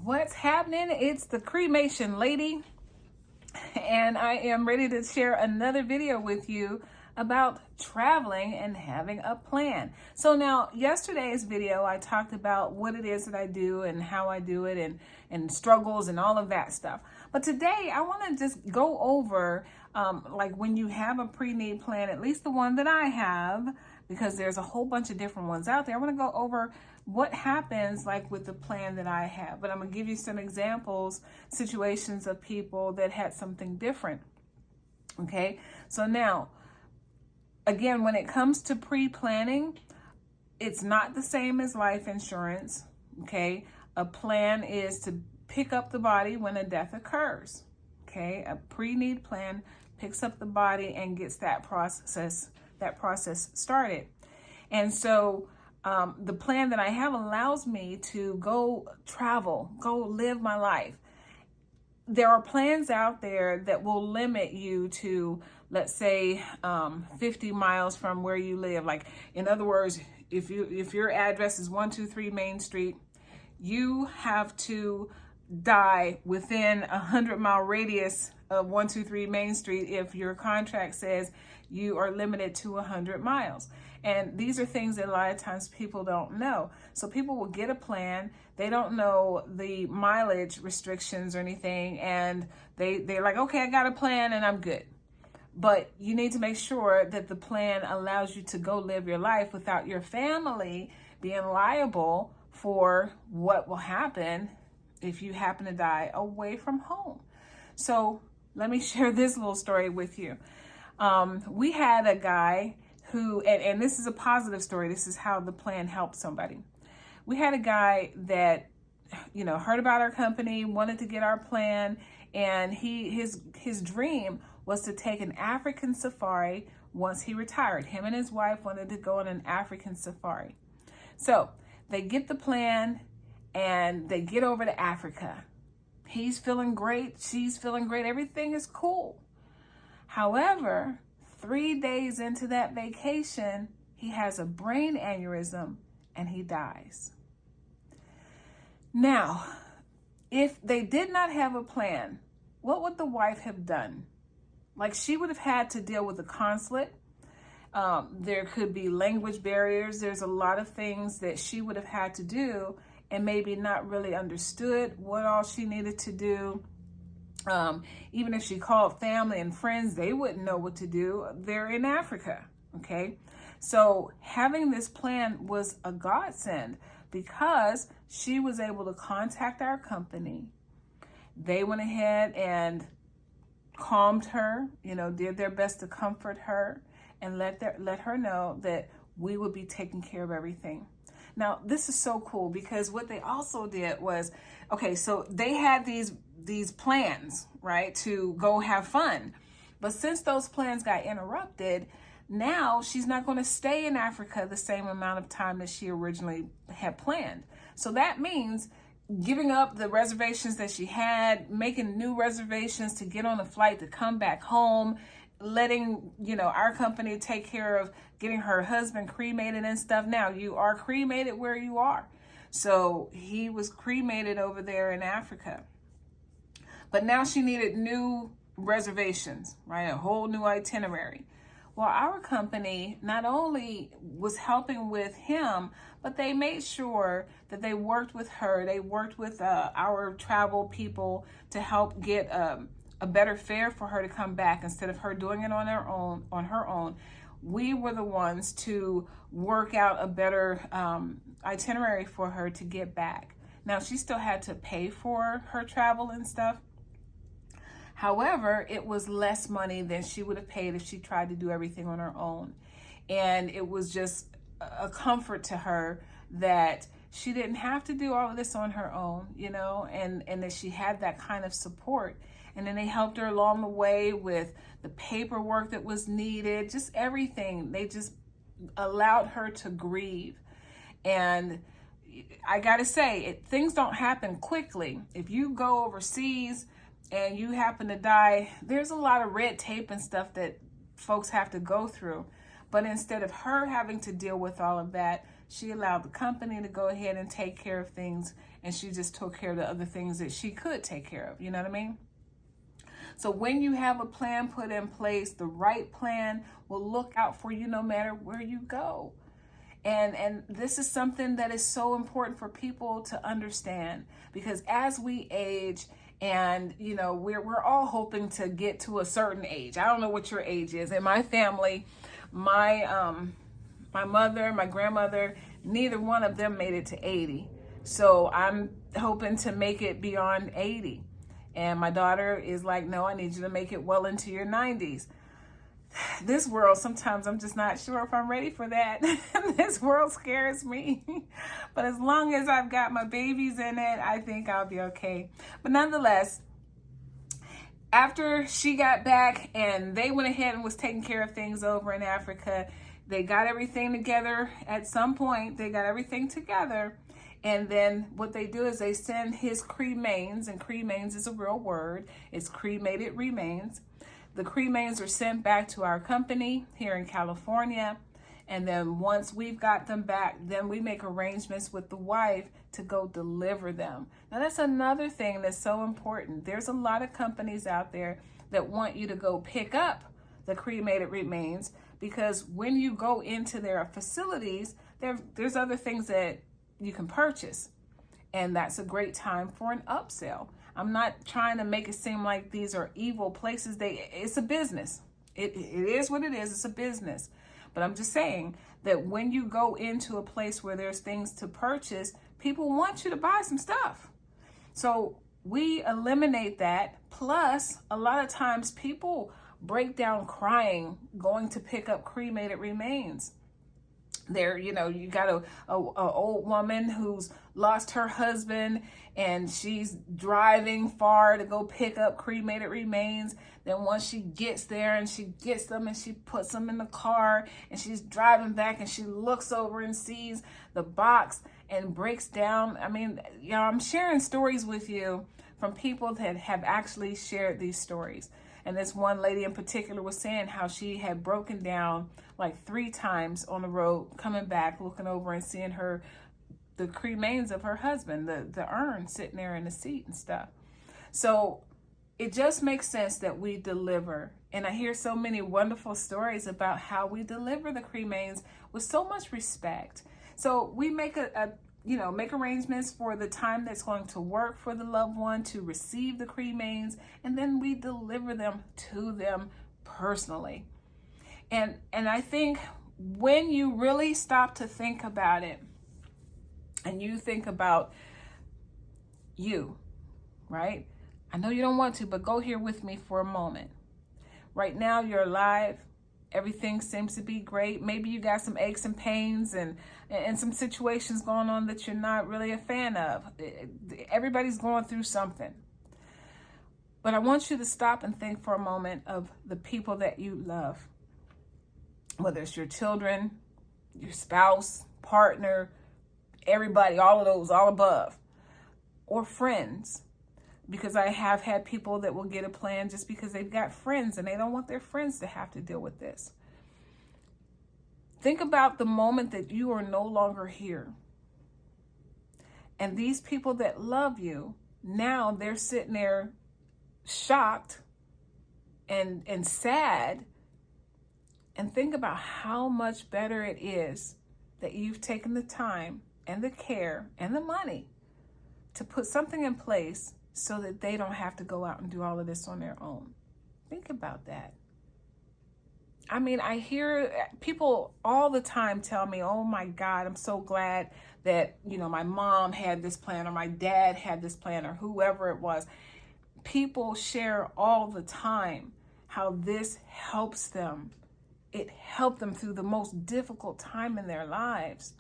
What's happening? It's the cremation lady, and I am ready to share another video with you about traveling and having a plan. So now, yesterday's video, I talked about what it is that I do and how I do it and struggles and all of that stuff. But today, I want to just go over like when you have a pre-need plan, at least the one that I have, because there's a whole bunch of different ones out there. I want to go over what happens like with the plan that I have, but I'm gonna give you some examples, situations of people that had something different. Okay, so now, again, when it comes to pre-planning, it's not the same as life insurance. Okay, a plan is to pick up the body when a death occurs. Okay, a pre-need plan picks up the body and gets that process started. And so the plan that I have allows me to go travel, go live my life. There are plans out there that will limit you to, let's say, 50 miles from where you live. Like, in other words, if your address is 123 Main Street, you have to die within a 100-mile radius of 123 Main Street if your contract says you are limited to 100 miles. And these are things that a lot of times people don't know. So people will get a plan, they don't know the mileage restrictions or anything, and they're like, okay, I got a plan and I'm good. But you need to make sure that the plan allows you to go live your life without your family being liable for what will happen if you happen to die away from home. So let me share this little story with you. We had a guy who, and this is a positive story. This is how the plan helped somebody. We had a guy that, heard about our company, wanted to get our plan, and his dream was to take an African safari once he retired. Him and his wife wanted to go on an African safari. So they get the plan and they get over to Africa. He's feeling great. She's feeling great. Everything is cool. However, 3 days into that vacation, he has a brain aneurysm and he dies. Now, if they did not have a plan, what would the wife have done? Like, she would have had to deal with the consulate. There could be language barriers. There's a lot of things that she would have had to do and maybe not really understood what all she needed to do. Even if she called family and friends, they wouldn't know what to do. They're in Africa, okay? So having this plan was a godsend because she was able to contact our company. They went ahead and calmed her, did their best to comfort her and let her know that we would be taking care of everything. Now, this is so cool because what they also did was, okay, so they had these plans, right, to go have fun. But since those plans got interrupted, now she's not going to stay in Africa the same amount of time that she originally had planned. So that means giving up the reservations that she had, making new reservations to get on a flight to come back home, letting, our company take care of getting her husband cremated and stuff. Now, you are cremated where you are. So he was cremated over there in Africa. But now she needed new reservations, right? A whole new itinerary. Well, our company not only was helping with him, but they made sure that they worked with her. They worked with our travel people to help get a better fare for her to come back instead of her doing it on her own. We were the ones to work out a better itinerary for her to get back. Now, she still had to pay for her travel and stuff. However, it was less money than she would have paid if she tried to do everything on her own. And it was just a comfort to her that she didn't have to do all of this on her own, and that she had that kind of support. And then they helped her along the way with the paperwork that was needed, just everything. They just allowed her to grieve. And I got to say, things don't happen quickly. If you go overseas and you happen to die, there's a lot of red tape and stuff that folks have to go through. But instead of her having to deal with all of that, she allowed the company to go ahead and take care of things and she just took care of the other things that she could take care of. You know what I mean? So when you have a plan put in place, the right plan will look out for you no matter where you go. And this is something that is so important for people to understand, because as we age, and we're all hoping to get to a certain age. I don't know what your age is. In my family, my mother, my grandmother, neither one of them made it to 80. So I'm hoping to make it beyond 80. And my daughter is like, no, I need you to make it well into your 90s. This world, sometimes I'm just not sure if I'm ready for that. This world scares me. But as long as I've got my babies in it, I think I'll be okay. But nonetheless, after she got back and they went ahead and was taking care of things over in Africa, they got everything together. At some point, they got everything together. And then what they do is they send his cremains, and cremains is a real word. It's cremated remains. The cremains are sent back to our company here in California. And then once we've got them back, then we make arrangements with the wife to go deliver them. Now, that's another thing that's so important. There's a lot of companies out there that want you to go pick up the cremated remains, because when you go into their facilities, there's other things that you can purchase. And that's a great time for an upsell. I'm not trying to make it seem like these are evil places. It's a business. It is what it is. It's a business. But I'm just saying that when you go into a place where there's things to purchase, people want you to buy some stuff. So we eliminate that. Plus, a lot of times people break down crying going to pick up cremated remains. There, you got a old woman who's lost her husband, and she's driving far to go pick up cremated remains. Then once she gets there and she gets them and she puts them in the car, and she's driving back and she looks over and sees the box and breaks down. I mean, I'm sharing stories with you from people that have actually shared these stories. And this one lady in particular was saying how she had broken down like 3 times on the road, coming back, looking over and seeing the cremains of her husband, the urn sitting there in the seat and stuff. So it just makes sense that we deliver. And I hear so many wonderful stories about how we deliver the cremains with so much respect. So we make make arrangements for the time that's going to work for the loved one to receive the cremains, and then we deliver them to them personally. And I think when you really stop to think about it, and you think about you, right? I know you don't want to, but go here with me for a moment. Right now, you're alive. Everything seems to be great. Maybe you got some aches and pains and some situations going on that you're not really a fan of. Everybody's going through something. But I want you to stop and think for a moment of the people that you love. Whether it's your children, your spouse, partner, everybody, all of those, all above, or friends. Because I have had people that will get a plan just because they've got friends and they don't want their friends to have to deal with this. Think about the moment that you are no longer here. And these people that love you, now they're sitting there shocked and sad. And think about how much better it is that you've taken the time and the care and the money to put something in place so that they don't have to go out and do all of this on their own. Think about that. I mean, I hear people all the time tell me, oh my God, I'm so glad that, my mom had this plan, or my dad had this plan, or whoever it was. People share all the time how this helps them. It helped them through the most difficult time in their lives.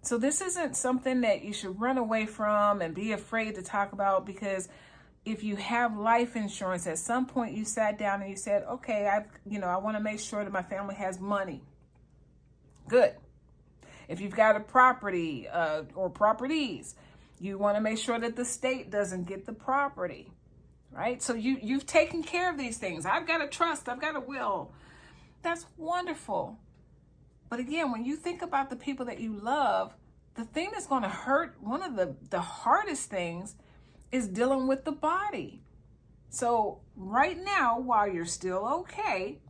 So this isn't something that you should run away from and be afraid to talk about, because if you have life insurance, at some point you sat down and you said, okay, I want to make sure that my family has money. Good. If you've got a property or properties, you want to make sure that the state doesn't get the property, right? So you've taken care of these things. I've got a trust. I've got a will. That's wonderful. But again, when you think about the people that you love, the thing that's going to hurt, one of the hardest things is dealing with the body. So right now, while you're still okay,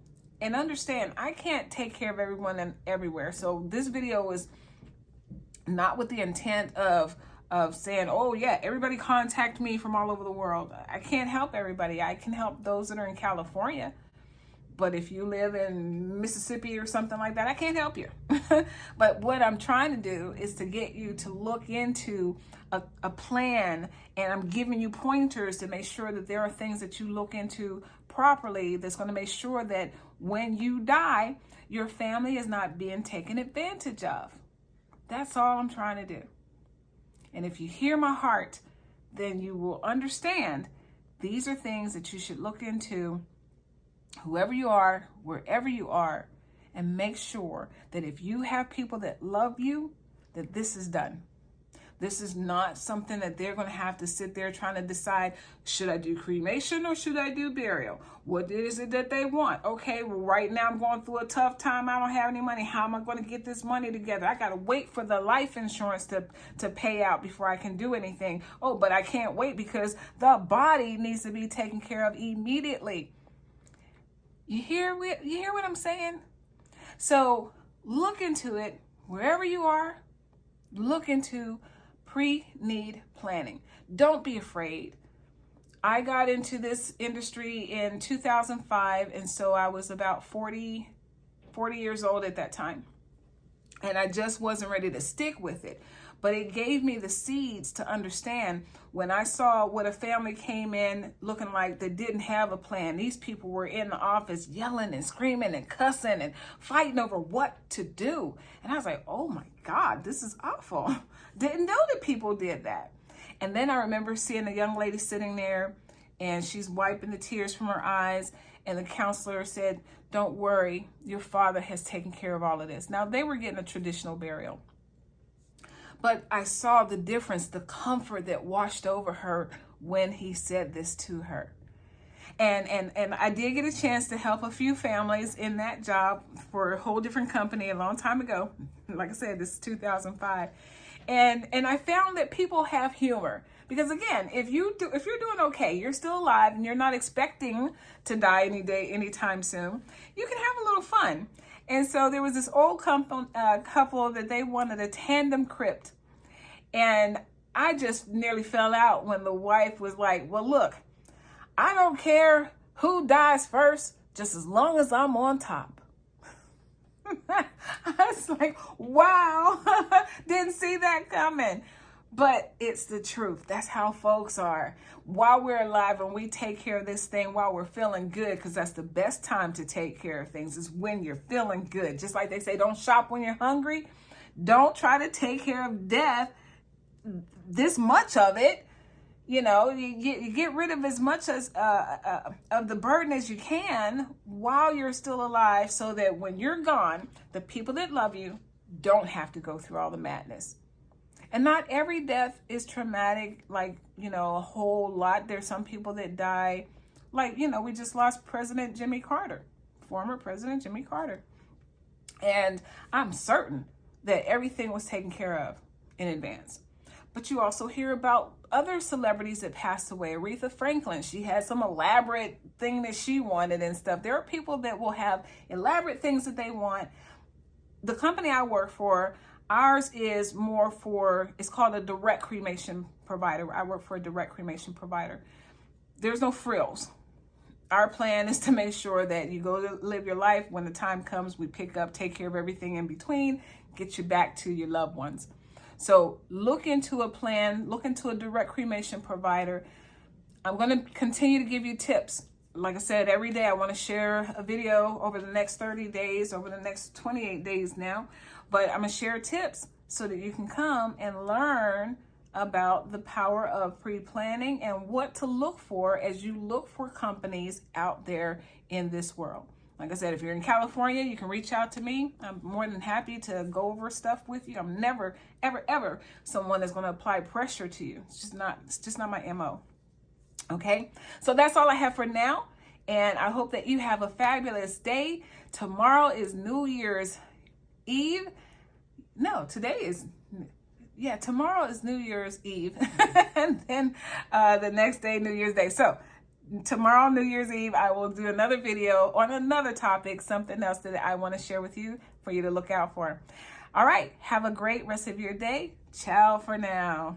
and understand, I can't take care of everyone and everywhere. So this video is not with the intent of saying, oh yeah, everybody contact me from all over the world. I can't help everybody. I can help those that are in California. But if you live in Mississippi or something like that, I can't help you. But what I'm trying to do is to get you to look into a plan, and I'm giving you pointers to make sure that there are things that you look into properly that's going to make sure that when you die, your family is not being taken advantage of. That's all I'm trying to do. And if you hear my heart, then you will understand these are things that you should look into, whoever you are, wherever you are, and make sure that if you have people that love you, that this is done. This is not something that they're going to have to sit there trying to decide, should I do cremation or should I do burial? What is it that they want? Okay, well, right now I'm going through a tough time. I don't have any money. How am I going to get this money together? I got to wait for the life insurance to pay out before I can do anything. Oh, but I can't wait because the body needs to be taken care of immediately. You hear what I'm saying? So look into it wherever you are. Look into pre-need planning. Don't be afraid. I got into this industry in 2005, and so I was about 40 years old at that time. And I just wasn't ready to stick with it. But it gave me the seeds to understand when I saw what a family came in looking like they didn't have a plan. These people were in the office yelling and screaming and cussing and fighting over what to do. And I was like, oh my God, this is awful. Didn't know that people did that. And then I remember seeing a young lady sitting there, and she's wiping the tears from her eyes. And the counselor said, don't worry, your father has taken care of all of this. Now, they were getting a traditional burial. But I saw the difference, the comfort that washed over her when he said this to her. And I did get a chance to help a few families in that job for a whole different company a long time ago. Like I said, this is 2005. And I found that people have humor. Because again, if you're doing okay, you're still alive and you're not expecting to die anytime soon, you can have a little fun. And so there was this old couple that they wanted a tandem crypt. And I just nearly fell out when the wife was like, well, look, I don't care who dies first, just as long as I'm on top. I was like, wow, didn't see that coming. But it's the truth. That's how folks are. While we're alive and we take care of this thing while we're feeling good, because that's the best time to take care of things is when you're feeling good. Just like they say, don't shop when you're hungry. Don't try to take care of death, this much of it. You know, you get rid of as much as of the burden as you can while you're still alive, so that when you're gone, the people that love you don't have to go through all the madness. And not every death is traumatic, like, you know, a whole lot. There's some people that die, like, you know, we just lost President Jimmy Carter, former President Jimmy Carter. And I'm certain that everything was taken care of in advance. But you also hear about other celebrities that passed away. Aretha Franklin, she had some elaborate thing that she wanted and stuff. There are people that will have elaborate things that they want. The company I work for, ours is more for, it's called a direct cremation provider. I work for a direct cremation provider. There's no frills. Our plan is to make sure that you go to live your life. When the time comes, we pick up, take care of everything in between, get you back to your loved ones. So look into a plan, look into a direct cremation provider. I'm going to continue to give you tips. Like I said, every day I want to share a video over the next 30 days, over the next 28 days now. But I'm going to share tips so that you can come and learn about the power of pre-planning and what to look for as you look for companies out there in this world. Like I said, if you're in California, you can reach out to me. I'm more than happy to go over stuff with you. I'm never, ever, ever someone that's going to apply pressure to you. It's just not my MO. Okay, so that's all I have for now. And I hope that you have a fabulous day. Tomorrow is New Year's Eve. No, today is yeah, tomorrow is New Year's Eve. And then the next day, New Year's Day. So tomorrow, New Year's Eve, I will do another video on another topic, something else that I want to share with you for you to look out for. All right. Have a great rest of your day. Ciao for now.